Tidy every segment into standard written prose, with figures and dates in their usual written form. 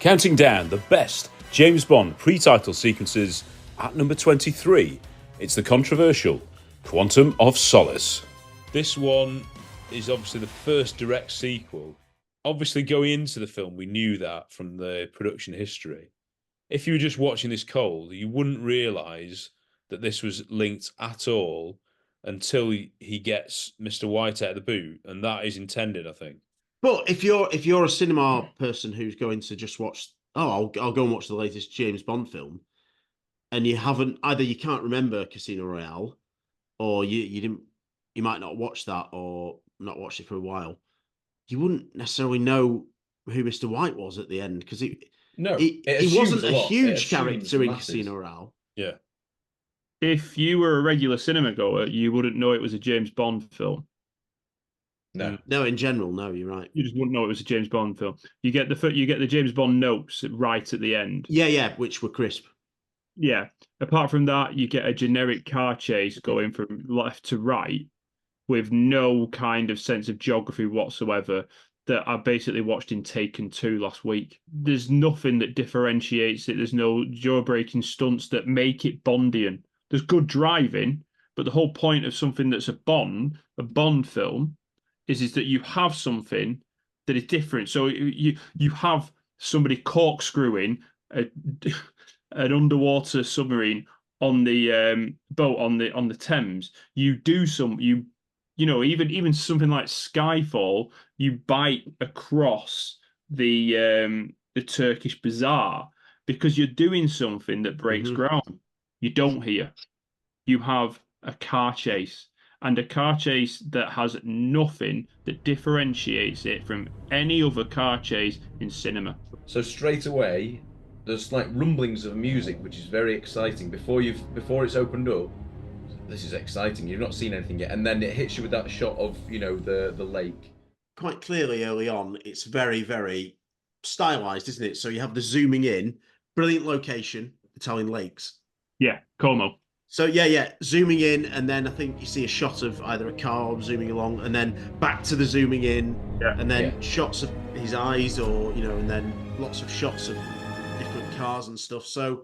Counting down the best James Bond pre-title sequences at number 23, it's the controversial Quantum of Solace. This one is obviously the first direct sequel. Obviously, going into the film, we knew that from the production history. If you were just watching this cold, you wouldn't realise that this was linked at all until he gets Mr. White out of the boot, and that is intended, I think. But if you're a cinema person who's going to just watch, I'll go and watch the latest James Bond film, and you haven't either, you can't remember Casino Royale, or you might not watch that or not watch it for a while. You wouldn't necessarily know who Mr. White was at the end because he wasn't a huge character in Casino Royale. Yeah. If you were a regular cinema goer, you wouldn't know it was a James Bond film. No, in general, no, you're right. You just wouldn't know it was a James Bond film. You get the James Bond notes right at the end. Yeah, which were crisp. Yeah. Apart from that, you get a generic car chase going from left to right with no kind of sense of geography whatsoever that I basically watched in Taken 2 last week. There's nothing that differentiates it. There's no jaw-breaking stunts that make it Bondian. There's good driving, but the whole point of something that's a Bond film, is that you have something that is different. So you have somebody corkscrewing an underwater submarine on the boat on the Thames. You do even something like Skyfall. You bite across the Turkish bazaar because you're doing something that breaks ground. You don't here. You have a car chase. And a car chase that has nothing that differentiates it from any other car chase in cinema. So straight away, there's like rumblings of music, which is very exciting. Before it's opened up, this is exciting. You've not seen anything yet, and then it hits you with that shot of the lake. Quite clearly, early on, it's very, very stylized, isn't it? So you have the zooming in, brilliant location, Italian lakes. Yeah, Como. So yeah, zooming in, and then I think you see a shot of either a car zooming along, and then back to the zooming in, and then shots of his eyes, or and then lots of shots of different cars and stuff. So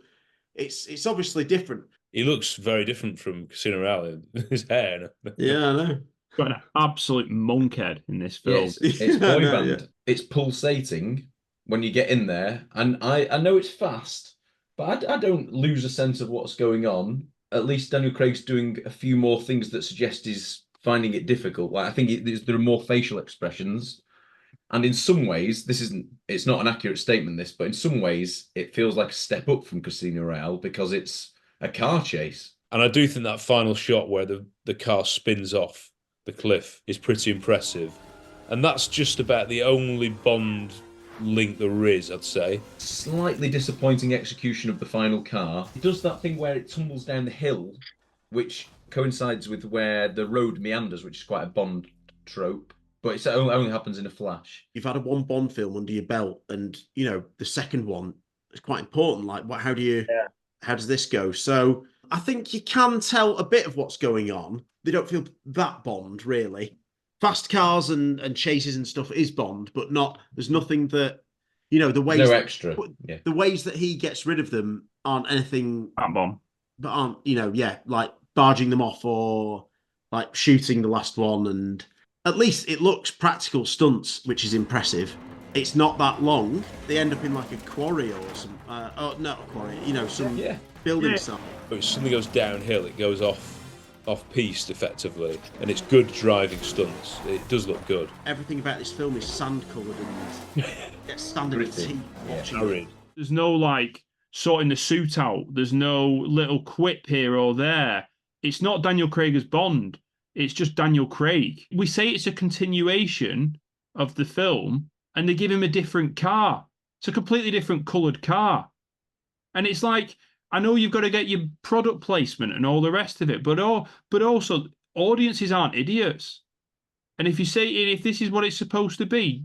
it's obviously different. He looks very different from Casino Royale. His hair. Yeah, I know. Got an absolute monkhead in this film. Yes, it's boy band. Yeah. It's pulsating when you get in there, and I know it's fast, but I don't lose a sense of what's going on. At least Daniel Craig's doing a few more things that suggest he's finding it difficult. Like I think there are more facial expressions, and in some ways, it's not an accurate statement, but in some ways, it feels like a step up from Casino Royale because it's a car chase. And I do think that final shot where the car spins off the cliff is pretty impressive, and that's just about the only Bond link there is, I'd say. Slightly disappointing execution of the final car. It does that thing where it tumbles down the hill, which coincides with where the road meanders, which is quite a Bond trope, but it only happens in a flash. You've had one Bond film under your belt, and the second one is quite important. Like, how does this go? So I think you can tell a bit of what's going on. They don't feel that Bond, really. Fast cars and chases and stuff is Bond, but there's nothing that, the ways... No extra. Yeah. The ways that he gets rid of them aren't anything... Bomb. But aren't, like barging them off or like shooting the last one. And at least it looks practical stunts, which is impressive. It's not that long. They end up in like a quarry or some... not a quarry, some building stuff. But if something goes downhill, it goes off-piste effectively, and it's good driving stunts. It does look good. Everything about this film is sand-coloured and gets standing with teeth watching it. There's no like sorting the suit out. There's no little quip here or there. It's not Daniel Craig as Bond. It's just Daniel Craig. We say it's a continuation of the film, and they give him a different car. It's a completely different coloured car. And it's like, I know you've got to get your product placement and all the rest of it, but also audiences aren't idiots. And if this is what it's supposed to be,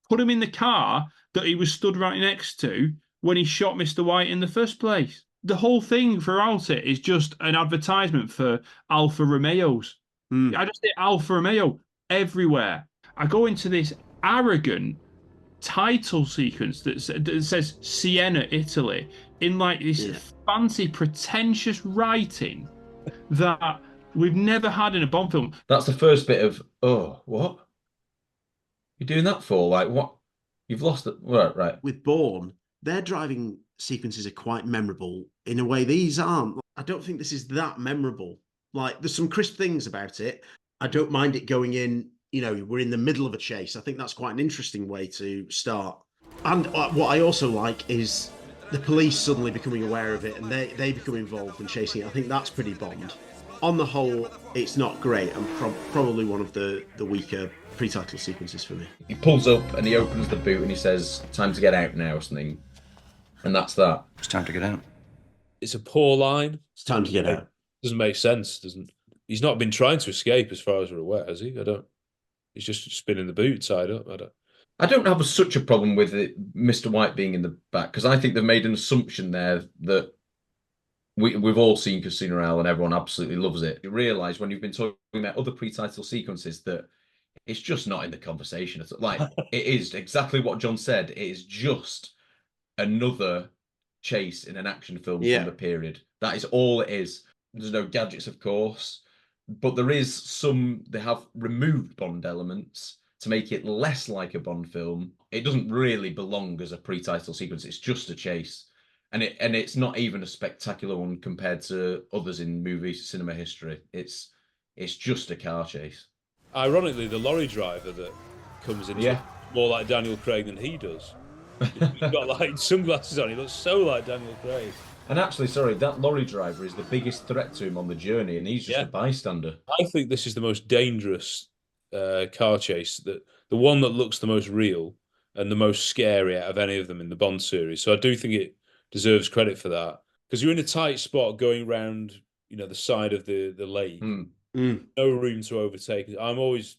put him in the car that he was stood right next to when he shot Mr. White in the first place. The whole thing throughout it is just an advertisement for Alfa Romeos. I just say Alfa Romeo everywhere. I go into this arrogant title sequence that says Siena, Italy, in like this fancy, pretentious writing that we've never had in a Bond film. That's the first bit of, oh, what? You're doing that for? Like, what? You've lost it. Right. With Bourne, their driving sequences are quite memorable in a way these aren't. I don't think this is that memorable. Like, there's some crisp things about it. I don't mind it going in, we're in the middle of a chase. I think that's quite an interesting way to start. And what I also like is the police suddenly becoming aware of it and they become involved in chasing it. I think that's pretty Bond. On the whole, it's not great and probably one of the weaker pre-title sequences for me. He pulls up and he opens the boot and he says, "Time to get out now," or something. And that's that. It's time to get out. It's a poor line. It's time to get out. Doesn't make sense, doesn't. He's not been trying to escape as far as we're aware, has he? He's just spinning the boot tied up. I don't have such a problem with it, Mr. White being in the back, because I think they've made an assumption there that we've all seen Casino Royale and everyone absolutely loves it. You realise when you've been talking about other pre-title sequences that it's just not in the conversation. Like, it is exactly what John said. It is just another chase in an action film from the period. That is all it is. There's no gadgets, of course, but they have removed Bond elements to make it less like a Bond film. It doesn't really belong as a pre-title sequence. It's just a chase. And it's not even a spectacular one compared to others in movie cinema history. It's just a car chase. Ironically, the lorry driver that comes in looks more like Daniel Craig than he does. He's got like sunglasses on. He looks so like Daniel Craig. And actually, sorry, that lorry driver is the biggest threat to him on the journey, and he's just a bystander. I think this is the most dangerous car chase, the one that looks the most real and the most scary out of any of them in the Bond series. So I do think it deserves credit for that, because you're in a tight spot going round, the side of the lake. No room to overtake. I'm always,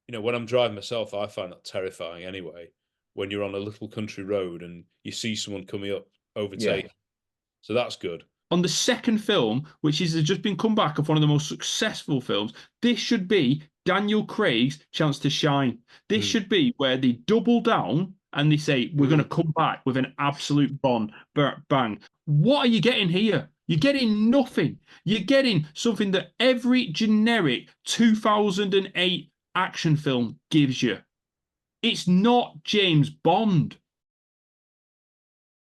when I'm driving myself, I find that terrifying anyway. When you're on a little country road and you see someone coming up, overtake. So that's good. On the second film, which has just been come back of one of the most successful films, this should be Daniel Craig's chance to shine. This should be where they double down and they say, we're going to come back with an absolute Bond. Bang. What are you getting here? You're getting nothing. You're getting something that every generic 2008 action film gives you. It's not James Bond.